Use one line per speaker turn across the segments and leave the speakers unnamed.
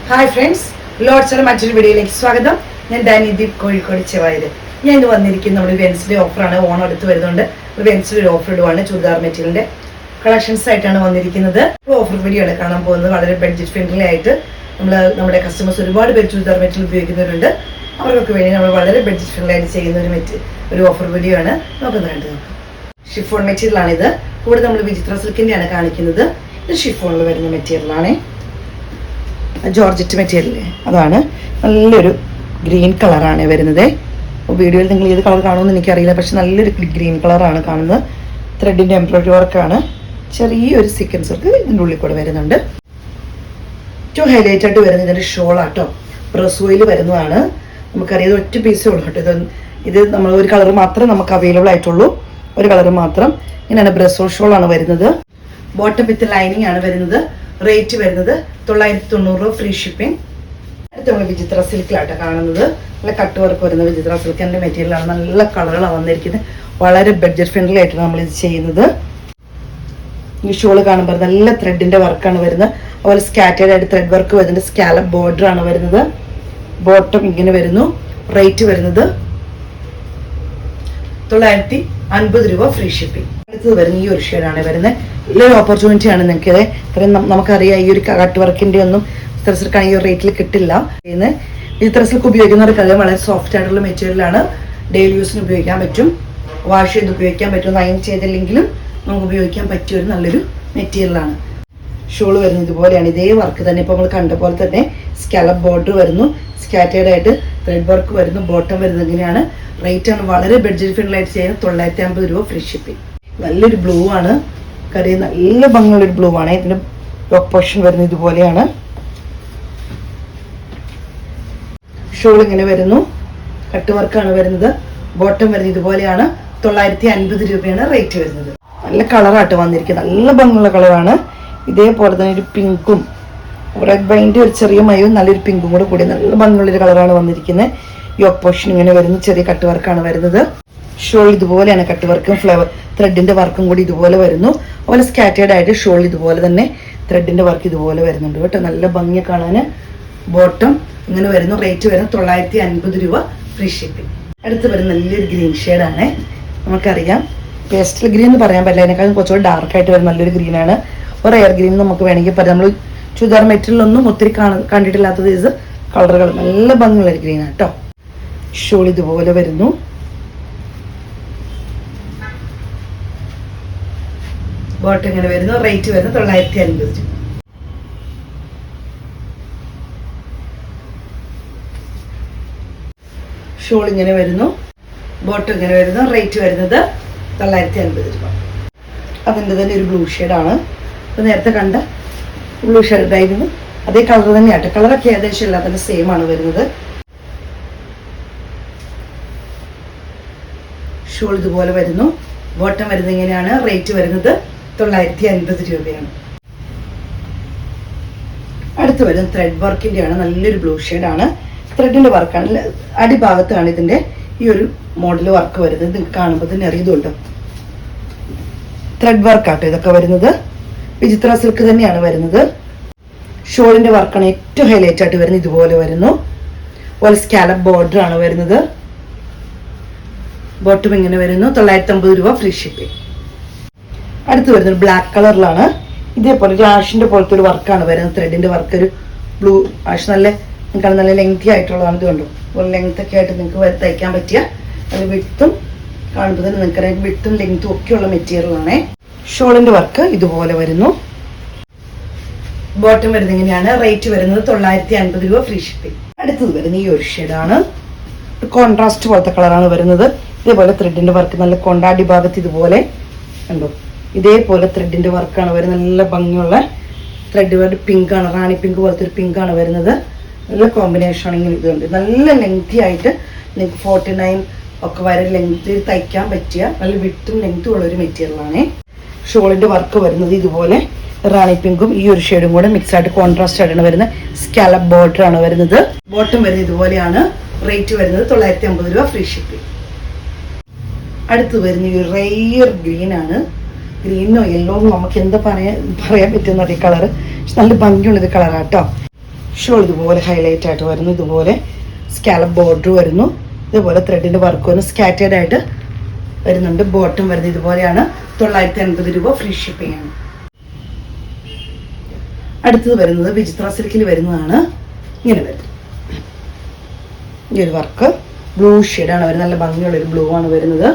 Hi friends, ലോഡ്സിന്റെ മറ്റൊരു വീഡിയോയിലേക്ക് സ്വാഗതം. ഞാൻ ഡാനിദീപ് കോഴിക്കോട് ചെവായത്. ഞാൻ ഇന്ന് വന്നിരിക്കുന്ന നമ്മുടെ വെൻസ്ഡേ ഓഫറാണ്. ഓണം അടുത്ത് വരുന്നുണ്ട്. Wednesday offer ഇടുവാണ്. ചുരിദാർ മെറ്റീരിയലിന്റെ കളക്ഷൻസ് ആയിട്ടാണ് വന്നിരിക്കുന്നത്. ഓഫർ വീഡിയോ ആണ് കാണാൻ പോകുന്നത്. വളരെ ബഡ്ജറ്റ് ഫ്രണ്ട്ലി ആയിട്ട് നമ്മുടെ കസ്റ്റമേഴ്സ് ഒരുപാട് പേര് ചുരിദാർ മെറ്റീരിയൽ ഉപയോഗിക്കുന്നവരുണ്ട്. അവർക്കൊക്കെ വേണ്ടി നമ്മൾ വളരെ ബഡ്ജറ്റ് ഫ്രണ്ട്ലി ആയിട്ട് ചെയ്യുന്ന ഒരു ഓഫർ വീഡിയോ ആണ്. നമുക്കൊന്ന് കണ്ടു നോക്കാം. ഷിഫോൺ മെറ്റീരിയൽ ആണിത്. കൂടെ നമ്മൾ വിചിത്ര സിൽക്കിന്റെയാണ് കാണിക്കുന്നത്. ഇത് ഷിഫോണിൽ വരുന്ന മെറ്റീരിയലാണ്. ജോർജറ്റ് മെറ്റീരിയൽ അതാണ്. നല്ലൊരു ഗ്രീൻ കളറാണ് വരുന്നത്. വീഡിയോയിൽ നിങ്ങൾ ഏത് കളർ കാണുമെന്ന് എനിക്കറിയില്ല, പക്ഷെ നല്ലൊരു ഗ്രീൻ കളറാണ് കാണുന്നത്. ത്രെഡിൻ്റെ എംബ്രോയിഡറി വർക്കാണ്. ചെറിയൊരു സീക്വൻസ് വർക്ക് ഇതിൻ്റെ ഉള്ളിൽ കൂടെ വരുന്നുണ്ട്. ഏറ്റവും ഹൈലൈറ്റ് ആയിട്ട് വരുന്നത് ഇതിൻ്റെ ഷോളാട്ടോ. ബ്രസോയിൽ വരുന്നതാണ്. നമുക്കറിയാം ഒറ്റ പീസേ ഉള്ളൂ കേട്ടോ. ഇത് നമ്മൾ ഒരു കളർ മാത്രമേ നമുക്ക് അവൈലബിൾ ആയിട്ടുള്ളൂ. ഒരു കളർ മാത്രം. ഇങ്ങനെയാണ് ബ്രസോ ഷോളാണ് വരുന്നത്. ബോട്ടം വിത്ത് ലൈനിങ് ആണ് വരുന്നത്. റേറ്റ് വരുന്നത് 990 ഫ്രീ ഷിപ്പിംഗ്. അടുത്ത നമ്മൾ വിചിത്ര സിൽക്കിലാട്ടോ കാണുന്നത്. നല്ല കട്ട് വർക്ക് വരുന്ന വിചിത്ര സിൽക്കിൻ്റെ മെറ്റീരിയലാണ്. നല്ല കളറുകളാണ് വന്നിരിക്കുന്നത്. വളരെ ബഡ്ജറ്റ് ഫ്രണ്ട്ലി ആയിട്ടാണ് നമ്മളിത് ചെയ്യുന്നത്. ഈ ഷോള് കാണുമ്പോൾ നല്ല ത്രെഡിൻ്റെ വർക്കാണ് വരുന്നത്. അതുപോലെ സ്കാറ്റേഡ് ആയിട്ട് ത്രെഡ് വർക്ക് വരുന്നുണ്ട്. സ്കാലപ്പ് ബോർഡർ ആണ് വരുന്നത്. ബോട്ടം ഇങ്ങനെ വരുന്നു. റേറ്റ് വരുന്നത് 950 രൂപ ഫ്രീ ഷിപ്പിംഗ്. അടുത്തത് വരുന്ന ഈ ഒരു ഷെയ്ഡാണ് വരുന്നത്. നല്ലൊരു ഓപ്പർച്യൂണിറ്റി ആണ് നിങ്ങൾക്കത്. കാരണം നമുക്കറിയാം ഈ ഒരു കട്ട് വർക്കിൻ്റെ ഒന്നും വിചിത്ര സിൽക്കാണ് ഈ ഒരു റേറ്റിൽ കിട്ടില്ല. വിചിത്ര സിൽക്ക് ഉപയോഗിക്കുന്നവർക്ക് അത് വളരെ സോഫ്റ്റ് ആയിട്ടുള്ള മെറ്റീരിയലാണ്. ഡെയിലി യൂസിന് ഉപയോഗിക്കാൻ പറ്റും. വാഷ് ചെയ്ത് ഉപയോഗിക്കാൻ പറ്റും. അയൺ ചെയ്തില്ലെങ്കിലും നമുക്ക് ഉപയോഗിക്കാൻ പറ്റിയ ഒരു നല്ലൊരു മെറ്റീരിയലാണ്. ഷോള് വരുന്നത് ഇതുപോലെയാണ്. ഇതേ വർക്ക് തന്നെ ഇപ്പോൾ നമ്മൾ കണ്ട പോലെ തന്നെ സ്കാലപ്പ് ബോർഡർ വരുന്നു. സ്കാറ്റേഡ് ആയിട്ട് ത്രെഡ് വർക്ക് വരുന്നു. ബോട്ടം വരുന്നത് ഇങ്ങനെയാണ്. റേറ്റ് ആണ് വളരെ ബഡ്ജറ്റ് ഫ്രണ്ട്ലി ആയിട്ട് ചെയ്യുന്നത്. 950 രൂപ ഫ്രീ ഷിപ്പിംഗ്. നല്ലൊരു ബ്ലൂ ആണ്. കറിയ നല്ല ഭംഗിയുള്ളൊരു ബ്ലൂ ആണ്. ഇതിന്റെ ടോപ്പ് പോർഷൻ വരുന്നത് ഇതുപോലെയാണ്. ഷോൾ ഇങ്ങനെ വരുന്നു. കട്ട് വർക്കാണ് വരുന്നത്. ബോട്ടം വരുന്നത് ഇതുപോലെയാണ്. 950 രൂപയാണ് റേറ്റ് വരുന്നത്. നല്ല കളറായിട്ട് വന്നിരിക്കുന്നത്. നല്ല ഭംഗിയുള്ള കളറാണ്. ഇതേപോലെ തന്നെ ഒരു പിങ്കും റെഡ് ബൈൻ്റെ ഒരു ചെറിയ മയവും നല്ലൊരു പിങ്കും കൂടി നല്ല ഭംഗിയുള്ളൊരു കളറാണ് വന്നിരിക്കുന്നത്. യോക്ക് പോർഷൻ ഇങ്ങനെ വരുന്നു. ചെറിയ കട്ട് വർക്കാണ് വരുന്നത്. ഷോൾ ഇതുപോലെയാണ്. കട്ട് വർക്കും ഫ്ലവർ ത്രെഡിന്റെ വർക്കും കൂടി ഇതുപോലെ വരുന്നു. അതുപോലെ സ്കാറ്റേഡ് ആയിട്ട് ഷോൾ ഇതുപോലെ തന്നെ ത്രെഡിന്റെ വർക്ക് ഇതുപോലെ വരുന്നുണ്ട് കേട്ടോ. നല്ല ഭംഗി കാണാൻ. ബോട്ടം ഇങ്ങനെ വരുന്നു. റേറ്റ് വരുന്നത് 950 രൂപ ഫ്രീ ഷിപ്പിംഗ്. അടുത്ത് വരുന്ന നല്ലൊരു ഗ്രീൻ ഷെയ്ഡാണ്. നമുക്കറിയാം പേസ്റ്റൽ ഗ്രീൻ എന്ന് പറയാൻ പറ്റില്ല. അതിനേക്കാളും കുറച്ചുകൂടി ഡാർക്കായിട്ട് വരുന്ന നല്ലൊരു ഗ്രീനാണ്. ഒരു എയർ ഗ്രീൻ നമുക്ക് വേണമെങ്കിൽ പറയാം. നമ്മൾ ചുരിദാർ മെറ്റീരിയലൊന്നും ഒത്തിരി കണ്ടിട്ടില്ലാത്തത് ഇത് കളറുകൾ നല്ല ഭംഗിയുള്ളൊരു ഗ്രീനാണ് കേട്ടോ. ഷോൾ ഇതുപോലെ വരുന്നു. ബോട്ടം ഇങ്ങനെ വരുന്നു. റേറ്റ് വരുന്നത് 950 രൂപ. ഷോൾ ഇങ്ങനെ വരുന്നു. ബോട്ടം ഇങ്ങനെ വരുന്നു. റേറ്റ് വരുന്നത് 950 രൂപ. അതിൻ്റെ തന്നെ ഒരു ബ്ലൂ ഷെയ്ഡാണ്. ഇപ്പം നേരത്തെ കണ്ട ബ്ലൂ ഷെയ്ഡായിരുന്നു. അതേ കളർ തന്നെയാട്ടെ. കളറൊക്കെ ഏകദേശം എല്ലാത്തിൻ്റെ സെയിം ആണ് വരുന്നത്. ഷോൾ ഇതുപോലെ വരുന്നു. ബോട്ടം വരുന്നത് ഇങ്ങനെയാണ്. റേറ്റ് വരുന്നത് 950 രൂപയാണ്. അടുത്ത് വരുന്നത് ത്രെഡ് വർക്കിൻ്റെയാണ്. നല്ലൊരു ബ്ലൂ ഷെയ്ഡാണ്. ത്രെഡിൻ്റെ വർക്കാണ്. അടിഭാഗത്താണ് ഇതിൻ്റെ ഈ ഒരു മോഡൽ വർക്ക് വരുന്നത്. നിങ്ങൾക്ക് കാണുമ്പോൾ തന്നെ അറിയുന്നുണ്ട്. ത്രെഡ് വർക്കാട്ടോ ഇതൊക്കെ വരുന്നത്. വിചിത്ര സിൽക്ക് തന്നെയാണ് വരുന്നത്. ഷോളിൻ്റെ വർക്കാണ് ഏറ്റവും ഹൈലൈറ്റ് ആയിട്ട് വരുന്നത്. ഇതുപോലെ വരുന്നു. അതുപോലെ സ്കാലപ്പ് ബോർഡർ ആണ് വരുന്നത്. ബോട്ടം ഇങ്ങനെ വരുന്നു. 950 രൂപ ഫ്രീ ഷിപ്പിംഗ്. അടുത്ത് വരുന്നത് ബ്ലാക്ക് കളറിലാണ്. ഇതേപോലെ ഒരു ആഷിന്റെ പോലത്തെ ഒരു വർക്കാണ് വരുന്നത്. ത്രെഡിന്റെ വർക്ക് ഒരു ബ്ലൂ ആഷ്. നിങ്ങൾക്ക് നല്ല ലെങ്തി ആയിട്ടുള്ളതാണ്. ഇത് കണ്ടു. ഒരു ലെങ്ത് ഒക്കെ ആയിട്ട് നിങ്ങൾക്ക് തയ്ക്കാൻ പറ്റിയ അത് വിട്ടും കാണുമ്പോൾ തന്നെ നിങ്ങൾക്ക് വിട്ടും ലെങ്ത്തും ഒക്കെയുള്ള മെറ്റീരിയലാണ്. ഷോളിന്റെ വർക്ക് ഇതുപോലെ വരുന്നു. ബോട്ടം വരുന്നത് ഇങ്ങനെയാണ്. റേറ്റ് വരുന്നത് 950 രൂപ ഫ്രീ ഷിപ്പിംഗ്. അടുത്തത് വരുന്നത് ഈ ഒരു ഷെയ്ഡാണ്. കോൺട്രാസ്റ്റ് പോലത്തെ കളറാണ് വരുന്നത്. ഇതേപോലെ ത്രെഡിന്റെ വർക്ക് നല്ല കൊണ്ടാടി ഭാഗത്ത് ഇതുപോലെ കണ്ടോ. ഇതേപോലെ ത്രെഡിന്റെ വർക്കാണ് വരുന്നത്. നല്ല ഭംഗിയുള്ള ത്രെഡ് വർക്ക്. പിങ്ക് ആണ്. റാണി പിങ്ക് പോലത്തെ ഒരു പിങ്ക് ആണ് വരുന്നത്. നല്ല കോമ്പിനേഷൻ ആണെങ്കിൽ ഇതുണ്ട്. നല്ല ലെങ്തി ആയിട്ട് നിങ്ങൾക്ക് 49 ഒക്കെ വരെ ലെങ്ത് തയ്ക്കാൻ പറ്റിയ നല്ല വിട്ടും ലെങ്ത്തും ഉള്ള ഒരു മെറ്റീരിയലാണ്. ഷോളിന്റെ വർക്ക് വരുന്നത് ഇതുപോലെ റാണി പിങ്കും ഈ ഒരു ഷെയ്ഡും കൂടെ മിക്സ് ആയിട്ട് കോൺട്രാസ്റ്റ് ആയിട്ടാണ് വരുന്നത്. സ്കാലപ്പ് ബോർഡർ ആണ് വരുന്നത്. ബോട്ടം വരുന്നത് ഇതുപോലെയാണ്. റേറ്റ് വരുന്നത് 950 രൂപ ഫ്രീ ഷിപ്പിംഗ്. അടുത്ത് വരുന്ന ഈ റെയർ ഗ്രീൻ ആണ്. ഗ്രീനോ യെല്ലോ നമുക്ക് എന്താ പറയാൻ പറ്റുന്ന ഈ കളർ. നല്ല ഭംഗിയുള്ളൊരു കളറാണ് കേട്ടോ. ഷോൾ ഇതുപോലെ ഹൈലൈറ്റ് ആയിട്ട് വരുന്നു, ഇതുപോലെ സ്കാലപ്പ് ബോർഡർ വരുന്നു, ഇതുപോലെ ത്രെഡിൻ്റെ വർക്ക് വരുന്നു, സ്കാറ്റേഡ് ആയിട്ട് വരുന്നുണ്ട്. ബോട്ടം വരുന്നത് ഇതുപോലെയാണ്. 950 രൂപ, ഫ്രീ ഷിപ്പിംഗ് ആണ്. അടുത്തത് വരുന്നത് വിചിത്ര സിൽക്കിൽ വരുന്നതാണ്. ഇങ്ങനെ വരും ഈ ഒരു വർക്ക്. ബ്ലൂ ഷെയ്ഡാണ് വരുന്നത്, നല്ല ഭംഗിയുള്ളൊരു ബ്ലൂ ആണ് വരുന്നത്.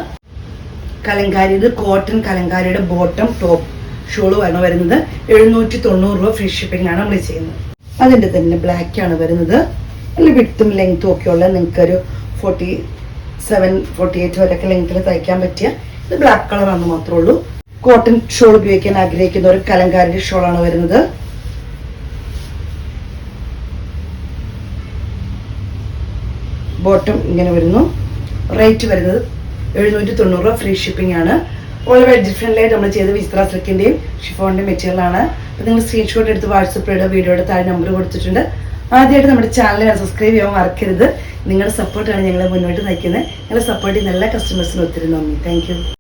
കലങ്കാരിയുടെ കോട്ടൺ കലങ്കാരിയുടെ ബോട്ടം ടോപ്പ് ഷോളുമാണ് വരുന്നത്. 790 രൂപ, ഫ്രീ ഷിപ്പിംഗ് ആണ് നമ്മൾ ചെയ്യുന്നത്. അതിൻ്റെ തന്നെ ബ്ലാക്ക് ആണ് വരുന്നത്. നല്ല വിട്ടും ലെങ്ത്തും ഒക്കെ ഉള്ള നിങ്ങൾക്കൊരു 47, 48 വരെയൊക്കെ ലെങ്ത്തിൽ തയ്ക്കാൻ പറ്റിയ ഇത് ബ്ലാക്ക് കളറാണെന്ന് മാത്രമേ ഉള്ളൂ. കോട്ടൺ ഷോൾ ഉപയോഗിക്കാൻ ആഗ്രഹിക്കുന്ന ഒരു കലങ്കാരിയുടെ ഷോളാണ് വരുന്നത്. ബോട്ടം ഇങ്ങനെ വരുന്നു. റേറ്റ് വരുന്നത് 790 രൂപ, ഫ്രീ ഷിപ്പിംഗ് ആണ്. വളരെ ഡിഫറെൻ്റ് ആയിട്ട് നമ്മൾ ചെയ്ത വിചിത്ര സിൽക്കിൻ്റെയും ഷിഫോണിൻ്റെയും മെറ്റീരിയലാണ്. അപ്പോൾ നിങ്ങൾ സ്ക്രീൻഷോട്ട് എടുത്ത് വാട്സപ്പിലൂടെ വീഡിയോയുടെ താഴെ നമ്പർ കൊടുത്തിട്ടുണ്ട്. ആദ്യമായിട്ട് നമ്മുടെ ചാനൽ സബ്സ്ക്രൈബ് ചെയ്യാൻ മറക്കരുത്. നിങ്ങളുടെ സപ്പോർട്ടാണ് ഞങ്ങളെ മുന്നോട്ട് നയിക്കുന്നത്. നിങ്ങളുടെ സപ്പോർട്ട് ചെയ്യുന്ന എല്ലാ കസ്റ്റമേഴ്സിനും ഒത്തിരി നന്ദി. Thank you.